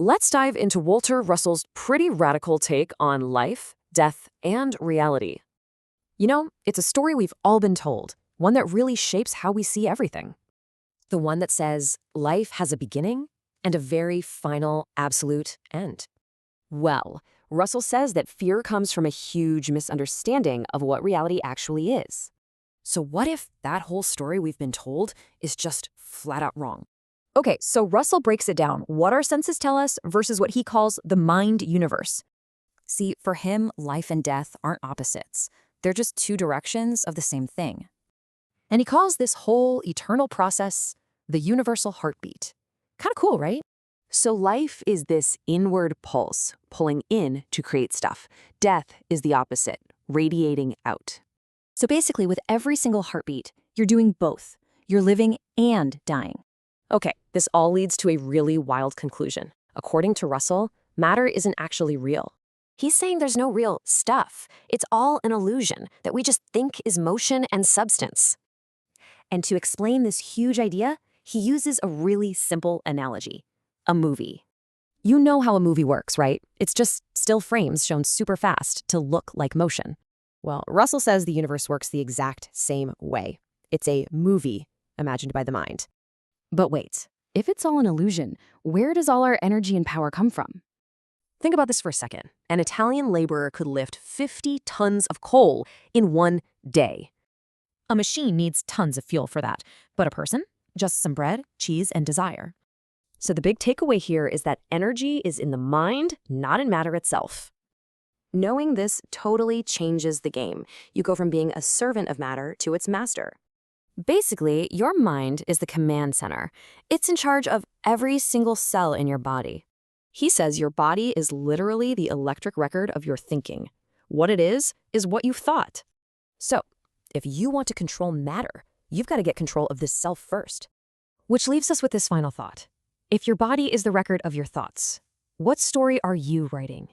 let's dive into Walter Russell's pretty radical take on life, death, and reality. You know, it's a story we've all been told, one that really shapes how we see everything. The one that says life has a beginning and a very final, absolute end. Well, Russell says that fear comes from a huge misunderstanding of what reality actually is. So what if that whole story we've been told is just flat out wrong? Okay, so Russell breaks it down, what our senses tell us versus what he calls the mind universe. See, for him, life and death aren't opposites. They're just two directions of the same thing. And he calls this whole eternal process the universal heartbeat. Kind of cool, right? So life is this inward pulse, pulling in to create stuff. Death is the opposite, radiating out. So basically, with every single heartbeat, you're doing both. You're living and dying. Okay, this all leads to a really wild conclusion. According to Russell, matter isn't actually real. He's saying there's no real stuff. It's all an illusion that we just think is motion and substance. And to explain this huge idea, he uses a really simple analogy. A movie. You know how a movie works, right? It's just still frames shown super fast to look like motion. Well, Russell says the universe works the exact same way. It's a movie imagined by the mind. But wait, if it's all an illusion, where does all our energy and power come from? Think about this for a second. An Italian laborer could lift 50 tons of coal in one day. A machine needs tons of fuel for that, but a person? Just some bread, cheese, and desire. So the big takeaway here is that energy is in the mind, not in matter itself. Knowing this totally changes the game. You go from being a servant of matter to its master. Basically, your mind is the command center. It's in charge of every single cell in your body. He says your body is literally the electric record of your thinking. What it is what you've thought. So, if you want to control matter, you've got to get control of this self first. Which leaves us with this final thought. If your body is the record of your thoughts, what story are you writing?